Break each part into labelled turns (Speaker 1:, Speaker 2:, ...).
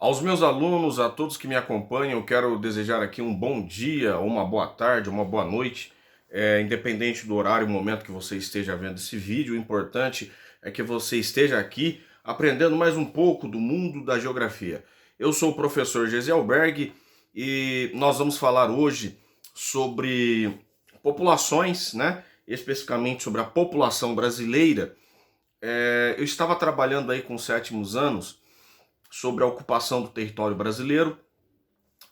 Speaker 1: Aos meus alunos, a todos que me acompanham, eu quero desejar aqui um bom dia, ou uma boa tarde, uma boa noite, independente do horário e momento que você esteja vendo esse vídeo. O importante é que você esteja aqui aprendendo mais um pouco do mundo da geografia. Eu sou o professor Gesiel Berg e nós vamos falar hoje sobre populações, né? Especificamente sobre a população brasileira. Eu estava trabalhando aí com os sétimos anos sobre a ocupação do território brasileiro.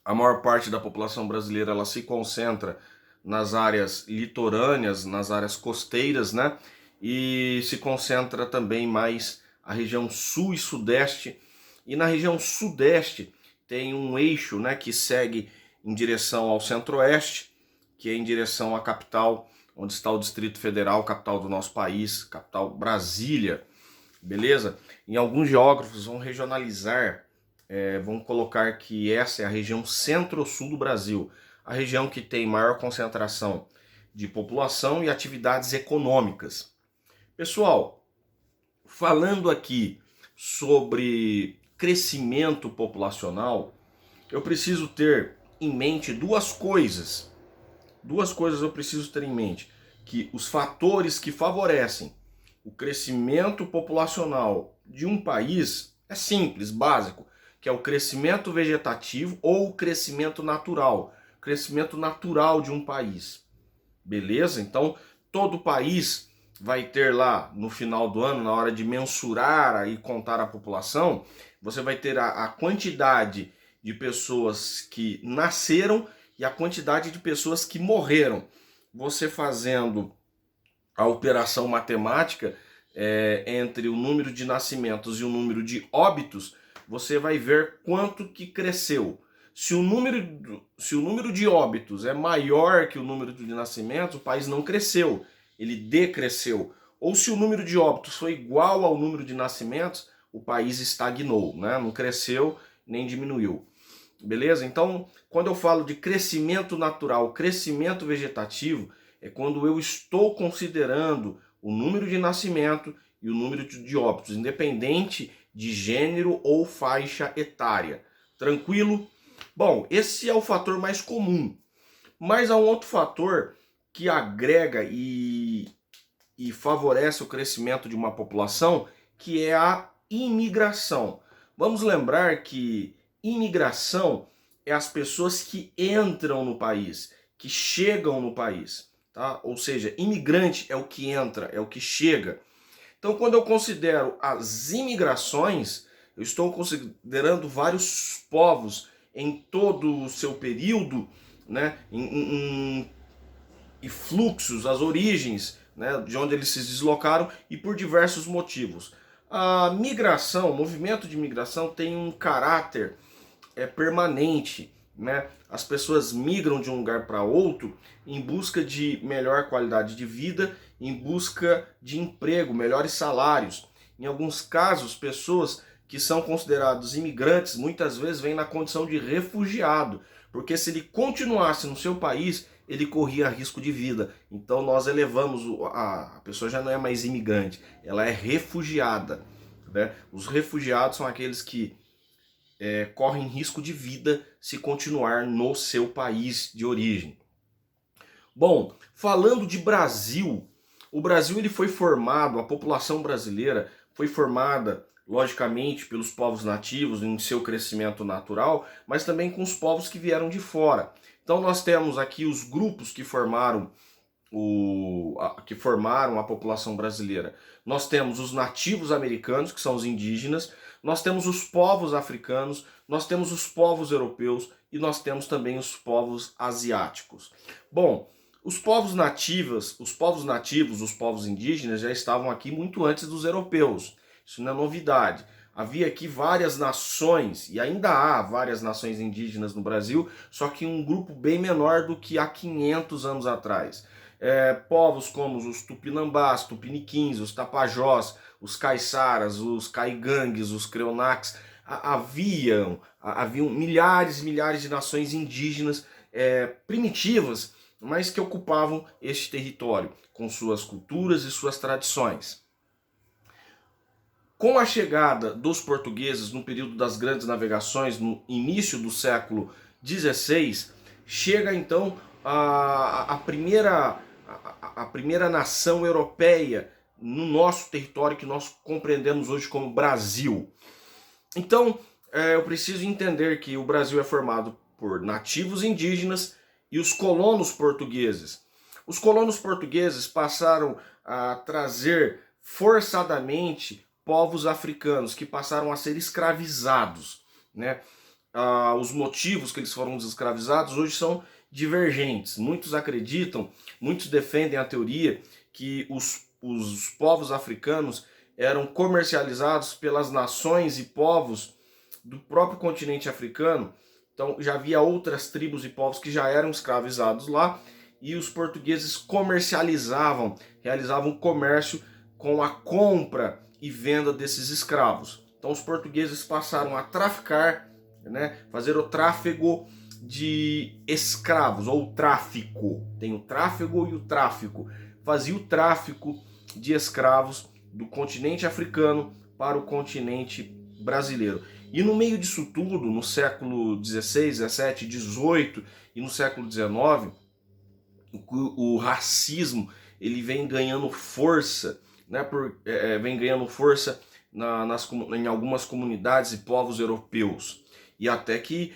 Speaker 1: A maior parte da população brasileira ela se concentra nas áreas litorâneas, nas áreas costeiras, né? E se concentra também mais a região sul e sudeste. E na região sudeste tem um eixo, né, que segue em direção ao centro-oeste, que é em direção à capital, onde está o Distrito Federal, capital do nosso país, capital Brasília. Beleza? Em alguns geógrafos vão regionalizar, vão colocar que essa é a região centro-sul do Brasil, a região que tem maior concentração de população e atividades econômicas. Pessoal, falando aqui sobre crescimento populacional, eu preciso ter em mente duas coisas. Duas coisas eu preciso ter em mente: que os fatores que favorecem o crescimento populacional de um país é simples, básico, que é o crescimento vegetativo ou o crescimento natural. Crescimento natural de um país. Beleza? Então, todo país vai ter lá no final do ano, na hora de mensurar e contar a população, você vai ter a quantidade de pessoas que nasceram e a quantidade de pessoas que morreram. Você fazendo a operação matemática entre o número de nascimentos e o número de óbitos, você vai ver quanto que cresceu. Se o número de óbitos é maior que o número de nascimentos, o país não cresceu, ele decresceu. Ou se o número de óbitos foi igual ao número de nascimentos, o país estagnou, né? Não cresceu nem diminuiu. Beleza? Então, quando eu falo de crescimento natural, crescimento vegetativo, é quando eu estou considerando o número de nascimento e o número de óbitos, independente de gênero ou faixa etária. Tranquilo? Bom, esse é o fator mais comum. Mas há um outro fator que agrega e favorece o crescimento de uma população, que é a imigração. Vamos lembrar que imigração é as pessoas que entram no país, que chegam no país, tá? Ou seja, imigrante é o que entra, é o que chega. Então, quando eu considero as imigrações, eu estou considerando vários povos em todo o seu período, né? E fluxos, as origens, né, de onde eles se deslocaram e por diversos motivos. A migração, o movimento de migração tem um caráter permanente, né? As pessoas migram de um lugar para outro em busca de melhor qualidade de vida, em busca de emprego, melhores salários. Em alguns casos, pessoas que são considerados imigrantes muitas vezes vêm na condição de refugiado, porque se ele continuasse no seu país, ele corria risco de vida. Então nós elevamos, a pessoa já não é mais imigrante, ela é refugiada, né? Os refugiados são aqueles que correm risco de vida se continuar no seu país de origem. Bom, falando de Brasil, o Brasil ele foi formado, a população brasileira foi formada, logicamente, pelos povos nativos em seu crescimento natural, mas também com os povos que vieram de fora. Então nós temos aqui os grupos que formaram a população brasileira. Nós temos os nativos americanos, que são os indígenas, nós temos os povos africanos, nós temos os povos europeus e nós temos também os povos asiáticos. Bom, os povos nativos, os povos indígenas já estavam aqui muito antes dos europeus. Isso não é novidade. Havia aqui várias nações, e ainda há várias nações indígenas no Brasil, só que um grupo bem menor do que há 500 anos atrás. Povos como os tupinambás, tupiniquins, os tapajós, os caiçaras, os caigangues, os creonaques, haviam milhares e milhares de nações indígenas primitivas, mas que ocupavam este território com suas culturas e suas tradições. Com a chegada dos portugueses no período das grandes navegações, no início do século XVI, chega então a primeira nação europeia no nosso território que nós compreendemos hoje como Brasil. Então, eu preciso entender que o Brasil é formado por nativos indígenas e os colonos portugueses. Os colonos portugueses passaram a trazer forçadamente povos africanos que passaram a ser escravizados, né? Os motivos que eles foram escravizados hoje são divergentes. Muitos acreditam, muitos defendem a teoria que os povos africanos eram comercializados pelas nações e povos do próprio continente africano. Então já havia outras tribos e povos que já eram escravizados lá, e os portugueses comercializavam, realizavam comércio com a compra e venda desses escravos. Então os portugueses passaram a traficar, né, fazer o tráfego de escravos, ou o tráfico. Tem o tráfego e o tráfico. Fazia o tráfico de escravos do continente africano para o continente brasileiro. E no meio disso tudo, no século XVI, XVII, XVIII e no século XIX, o racismo ele vem ganhando força, né, vem ganhando força em algumas comunidades e povos europeus. E até que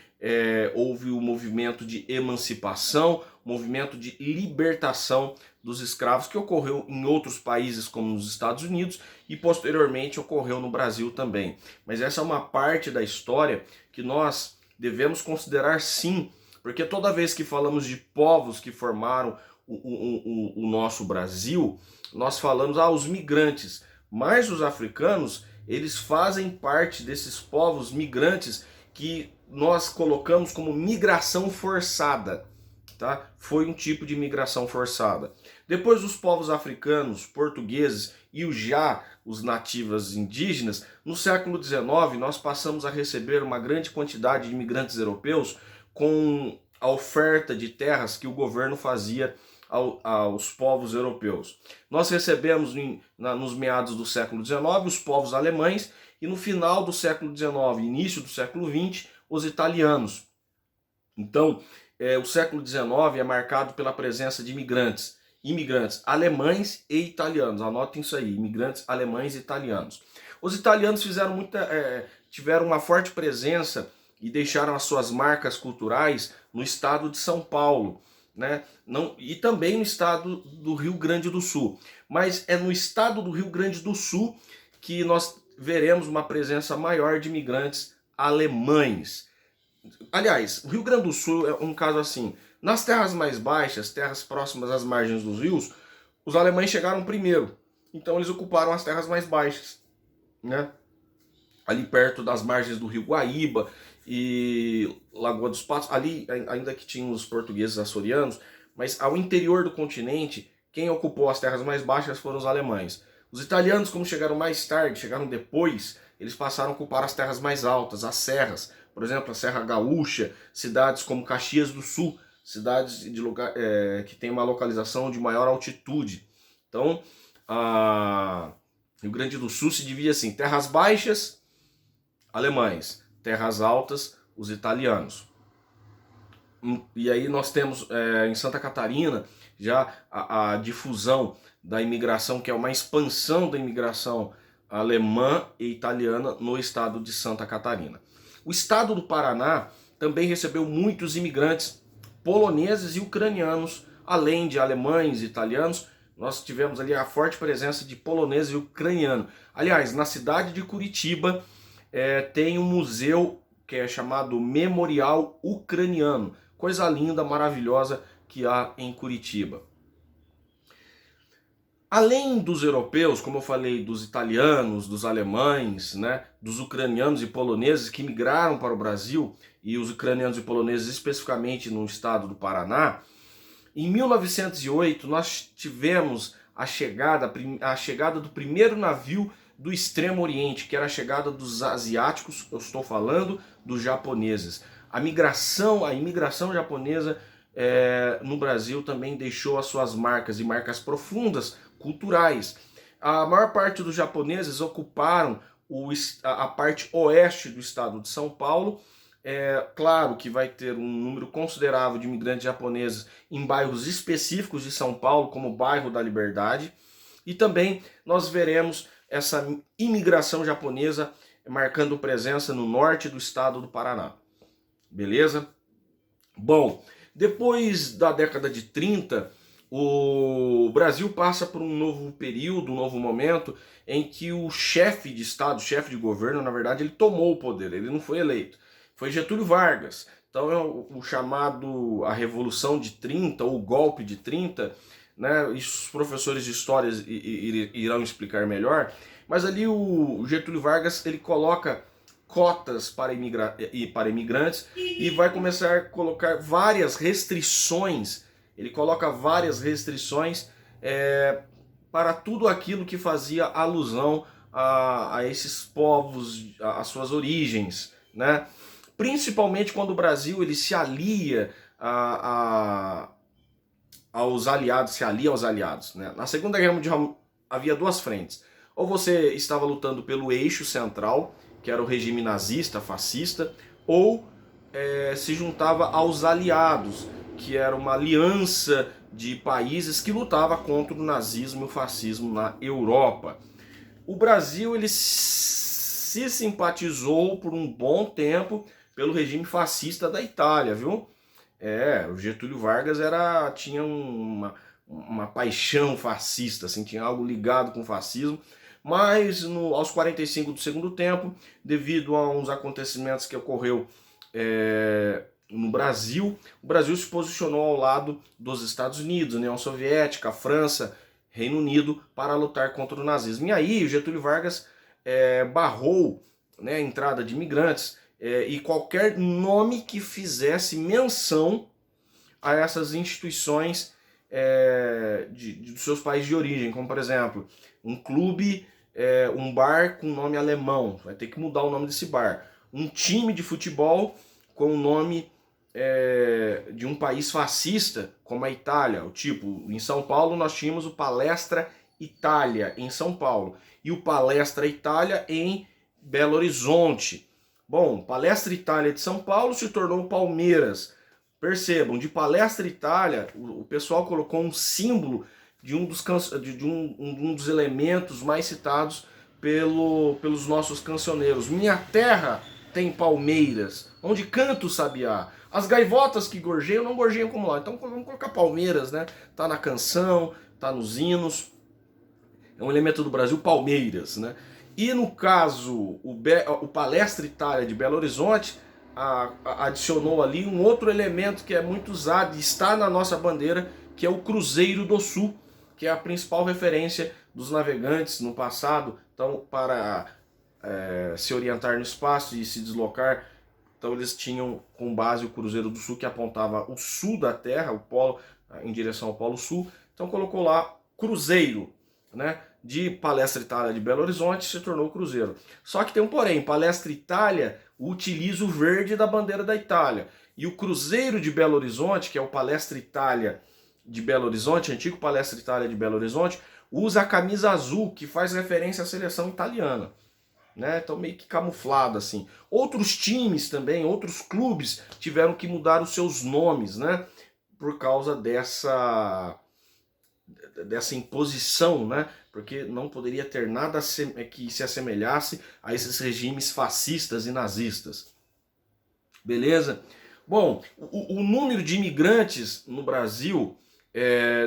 Speaker 1: houve o movimento de emancipação, movimento de libertação dos escravos, que ocorreu em outros países como nos Estados Unidos e posteriormente ocorreu no Brasil também. Mas essa é uma parte da história que nós devemos considerar, sim, porque toda vez que falamos de povos que formaram o nosso Brasil, nós falamos os migrantes, mas os africanos, eles fazem parte desses povos migrantes que nós colocamos como migração forçada, tá? Foi um tipo de migração forçada. Depois os povos africanos, portugueses e os nativos indígenas, no século XIX nós passamos a receber uma grande quantidade de imigrantes europeus com a oferta de terras que o governo fazia aos povos europeus. Nós recebemos nos meados do século XIX os povos alemães e no final do século XIX, início do século XX, os italianos. Então, o século XIX é marcado pela presença de imigrantes alemães e italianos. Anotem isso aí, imigrantes alemães e italianos. Os italianos tiveram uma forte presença e deixaram as suas marcas culturais no estado de São Paulo, né? E também no estado do Rio Grande do Sul. Mas é no estado do Rio Grande do Sul que nós veremos uma presença maior de imigrantes alemães. Aliás, o Rio Grande do Sul é um caso assim. Nas terras mais baixas, terras próximas às margens dos rios, os alemães chegaram primeiro. Então eles ocuparam as terras mais baixas, né? Ali perto das margens do Rio Guaíba e Lagoa dos Patos, ali ainda que tinham os portugueses açorianos, mas ao interior do continente, quem ocupou as terras mais baixas foram os alemães. Os italianos, como chegaram mais tarde, chegaram depois, eles passaram a ocupar as terras mais altas, as serras, por exemplo, a Serra Gaúcha, cidades como Caxias do Sul, cidades que têm uma localização de maior altitude. Então, Rio Grande do Sul se divide assim: terras baixas, alemães; terras altas, os italianos. E aí nós temos em Santa Catarina já a difusão da imigração, que é uma expansão da imigração alemã e italiana no estado de Santa Catarina. O estado do Paraná também recebeu muitos imigrantes poloneses e ucranianos, além de alemães e italianos. Nós tivemos ali a forte presença de poloneses e ucraniano. Aliás, na cidade de Curitiba tem um museu que é chamado Memorial Ucraniano. Coisa linda, maravilhosa que há em Curitiba. Além dos europeus, como eu falei, dos italianos, dos alemães, né, dos ucranianos e poloneses que migraram para o Brasil, e os ucranianos e poloneses especificamente no estado do Paraná, em 1908 nós tivemos a chegada do primeiro navio do Extremo Oriente, que era a chegada dos asiáticos, eu estou falando dos japoneses. A imigração japonesa no Brasil também deixou as suas marcas, e marcas profundas, culturais. A maior parte dos japoneses ocuparam a parte oeste do estado de São Paulo. Claro que vai ter um número considerável de imigrantes japoneses em bairros específicos de São Paulo, como o bairro da Liberdade, e também nós veremos essa imigração japonesa marcando presença no norte do estado do Paraná. Beleza? Bom, depois da década de 30, o Brasil passa por um novo período, um novo momento, em que o chefe de Estado, chefe de governo, na verdade, ele tomou o poder, ele não foi eleito. Foi Getúlio Vargas. Então é o chamado a Revolução de 30, ou o golpe de 30, né? Isso os professores de história irão explicar melhor, mas ali o Getúlio Vargas ele coloca cotas para imigrantes e vai começar a colocar várias restrições. Ele coloca várias restrições para tudo aquilo que fazia alusão a esses povos, às suas origens, né? Principalmente quando o Brasil ele se alia aos aliados, né? Na Segunda Guerra Mundial havia duas frentes. Ou você estava lutando pelo eixo central, que era o regime nazista, fascista, ou se juntava aos aliados, que era uma aliança de países que lutava contra o nazismo e o fascismo na Europa. O Brasil ele se simpatizou por um bom tempo pelo regime fascista da Itália, viu? O Getúlio Vargas tinha uma paixão fascista, assim, tinha algo ligado com o fascismo, mas aos 45 do segundo tempo, devido a uns acontecimentos que ocorreu no Brasil, o Brasil se posicionou ao lado dos Estados Unidos, União Soviética, França, Reino Unido, para lutar contra o nazismo. E aí o Getúlio Vargas barrou, né, a entrada de imigrantes e qualquer nome que fizesse menção a essas instituições dos seus países de origem, como por exemplo, um clube, um bar com nome alemão, vai ter que mudar o nome desse bar. Um time de futebol com o nome de um país fascista, como a Itália. Em São Paulo nós tínhamos o Palestra Itália, em São Paulo, e o Palestra Itália em Belo Horizonte. Bom, Palestra Itália de São Paulo se tornou Palmeiras. Percebam, de Palestra Itália, o pessoal colocou um símbolo de um dos elementos mais citados pelos nossos cancioneiros. Minha terra tem palmeiras, onde canta o sabiá. As gaivotas que gorjeiam não gorjeiam como lá. Então vamos colocar Palmeiras, né? Tá na canção, tá nos hinos. É um elemento do Brasil, Palmeiras, né? E no caso, o Palestra Itália de Belo Horizonte adicionou ali um outro elemento que é muito usado e está na nossa bandeira, que é o Cruzeiro do Sul, que é a principal referência dos navegantes no passado. Então, para se orientar no espaço e se deslocar, então eles tinham com base o Cruzeiro do Sul, que apontava o sul da Terra, o polo, em direção ao Polo Sul. Então colocou lá Cruzeiro, né? De Palestra Itália de Belo Horizonte se tornou Cruzeiro. Só que tem um porém, Palestra Itália utiliza o verde da bandeira da Itália. E o Cruzeiro de Belo Horizonte, que é o Palestra Itália de Belo Horizonte, antigo Palestra Itália de Belo Horizonte, usa a camisa azul, que faz referência à seleção italiana. Né? Então meio que camuflado assim. Outros times também, outros clubes tiveram que mudar os seus nomes, né? Por causa dessa imposição, né? Porque não poderia ter nada que se assemelhasse a esses regimes fascistas e nazistas. Beleza? Bom, o número de imigrantes no Brasil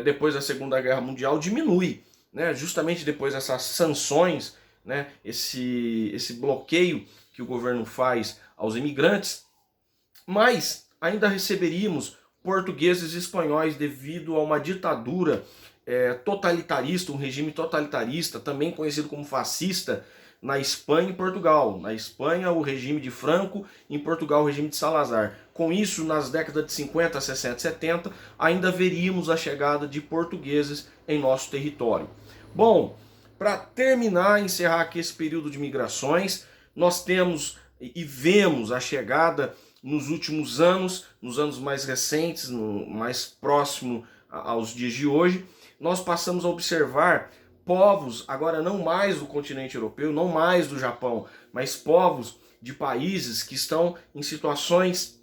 Speaker 1: depois da Segunda Guerra Mundial diminui, né? Justamente depois dessas sanções, né? Esse bloqueio que o governo faz aos imigrantes, mas ainda receberíamos portugueses e espanhóis devido a uma ditadura totalitarista, um regime totalitarista, também conhecido como fascista, na Espanha e Portugal. Na Espanha, o regime de Franco, em Portugal, o regime de Salazar. Com isso, nas décadas de 50, 60 e 70, ainda veríamos a chegada de portugueses em nosso território. Bom, para terminar, encerrar aqui esse período de migrações, nós temos e vemos a chegada nos últimos anos, nos anos mais recentes, mais próximo aos dias de hoje, nós passamos a observar povos, agora não mais do continente europeu, não mais do Japão, mas povos de países que estão em situações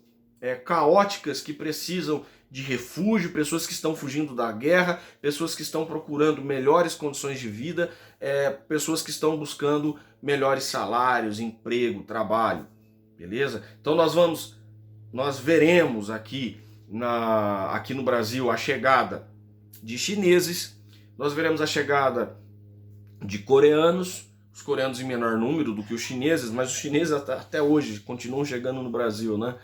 Speaker 1: caóticas, que precisam de refúgio, pessoas que estão fugindo da guerra, pessoas que estão procurando melhores condições de vida, pessoas que estão buscando melhores salários, emprego, trabalho, beleza? Então nós veremos aqui no Brasil a chegada de chineses, nós veremos a chegada de coreanos, os coreanos em menor número do que os chineses, mas os chineses até hoje continuam chegando no Brasil, né?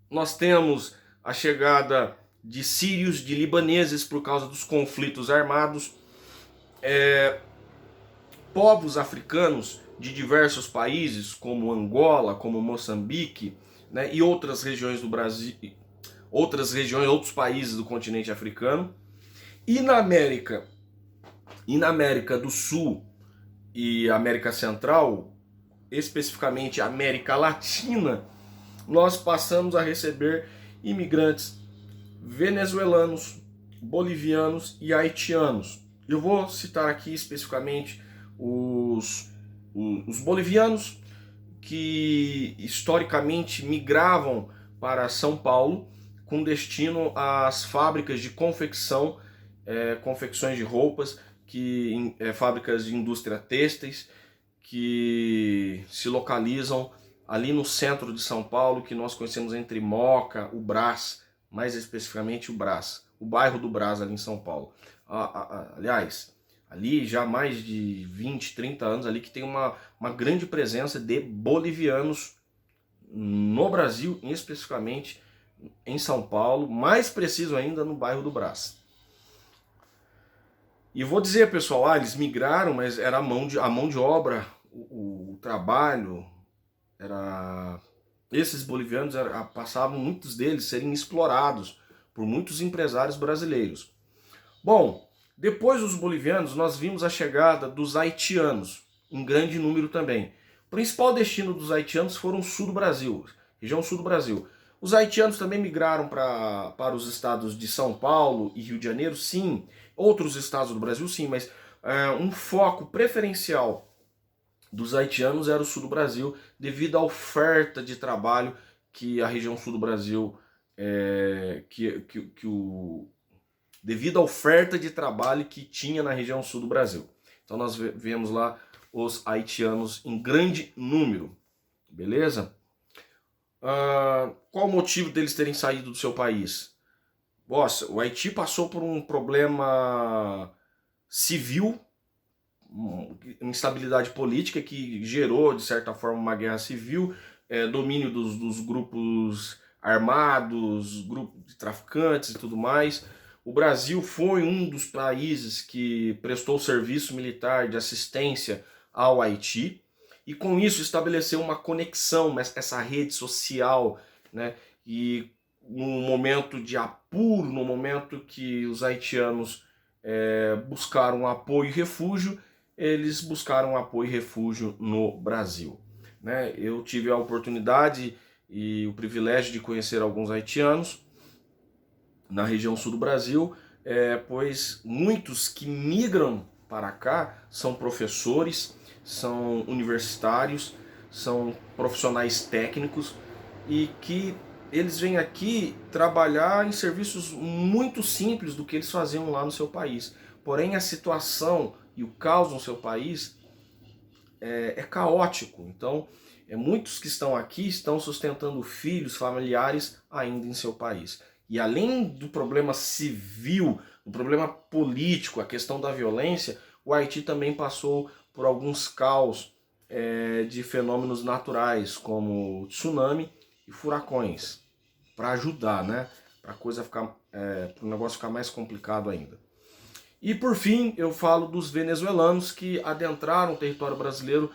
Speaker 1: Nós temos a chegada de sírios, de libaneses por causa dos conflitos armados, povos africanos de diversos países, como Angola, como Moçambique, né, e outras regiões do Brasil, outros países do continente africano. E na América do Sul e América Central, especificamente América Latina, nós passamos a receber imigrantes venezuelanos, bolivianos e haitianos. Eu vou citar aqui especificamente os bolivianos, que historicamente migravam para São Paulo com destino às fábricas de confecção, confecções de roupas, fábricas de indústria têxteis, que se localizam ali no centro de São Paulo, que nós conhecemos entre Moca, o Brás, mais especificamente o Brás, o bairro do Brás ali em São Paulo. Aliás, ali já há mais de 20, 30 anos ali que tem uma grande presença de bolivianos no Brasil, especificamente em São Paulo, mais preciso ainda no bairro do Brás. E vou dizer, pessoal, eles migraram, mas era a mão de obra, o trabalho, esses bolivianos passavam, muitos deles, serem explorados por muitos empresários brasileiros. Bom, depois dos bolivianos, nós vimos a chegada dos haitianos, em grande número também. O principal destino dos haitianos foram o sul do Brasil, região sul do Brasil. Os haitianos também migraram para os estados de São Paulo e Rio de Janeiro, sim. Outros estados do Brasil, sim, mas um foco preferencial dos haitianos era o sul do Brasil, devido à oferta de trabalho que a região sul do Brasil, devido à oferta de trabalho que tinha na região sul do Brasil. Então nós vemos lá os haitianos em grande número, beleza? Qual o motivo deles terem saído do seu país? Nossa, o Haiti passou por um problema civil, instabilidade política que gerou, de certa forma, uma guerra civil, domínio dos grupos armados, grupos de traficantes e tudo mais. O Brasil foi um dos países que prestou serviço militar de assistência ao Haiti e com isso estabeleceu uma conexão, essa rede social, né? E no momento de apuro, no momento que os haitianos buscaram apoio e refúgio, eles buscaram apoio e refúgio no Brasil, né? Eu tive a oportunidade e o privilégio de conhecer alguns haitianos na região sul do Brasil, pois muitos que migram para cá são professores, são universitários, são profissionais técnicos e que eles vêm aqui trabalhar em serviços muito simples do que eles faziam lá no seu país. Porém, a situação e o caos no seu país é caótico. Então, muitos que estão aqui estão sustentando filhos, familiares ainda em seu país. E além do problema civil, do problema político, a questão da violência, o Haiti também passou por alguns caos de fenômenos naturais, como tsunami e furacões, para ajudar, né? Para o negócio ficar mais complicado ainda. E por fim, eu falo dos venezuelanos que adentraram o território brasileiro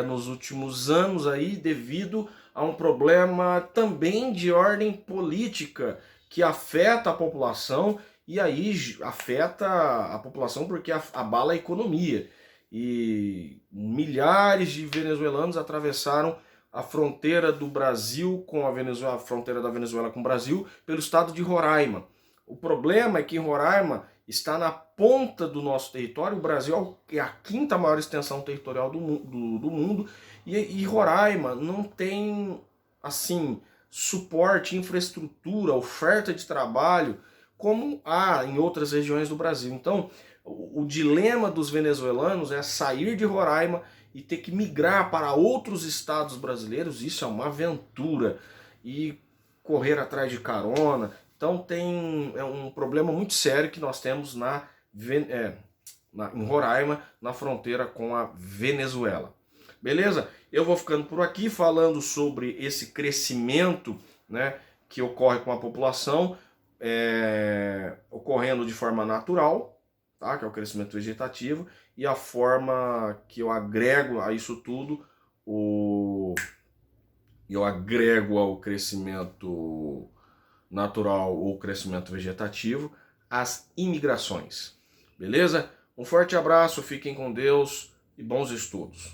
Speaker 1: nos últimos anos aí, devido a um problema também de ordem política que afeta a população, e aí afeta a população porque abala a economia. E milhares de venezuelanos atravessaram a fronteira do Brasil com a Venezuela, a fronteira da Venezuela com o Brasil, pelo estado de Roraima. O problema é que em Roraima está na ponta do nosso território. O Brasil é a quinta maior extensão territorial do mundo, e Roraima não tem, assim, suporte, infraestrutura, oferta de trabalho como há em outras regiões do Brasil. Então, o dilema dos venezuelanos é sair de Roraima e ter que migrar para outros estados brasileiros. Isso é uma aventura, e correr atrás de carona. Então tem um problema muito sério que nós temos em Roraima, na fronteira com a Venezuela. Beleza? Eu vou ficando por aqui falando sobre esse crescimento, né, que ocorre com a população, ocorrendo de forma natural, tá, que é o crescimento vegetativo, e a forma que eu agrego a isso tudo, eu agrego ao crescimento natural ou crescimento vegetativo, as imigrações. Beleza? Um forte abraço, fiquem com Deus e bons estudos.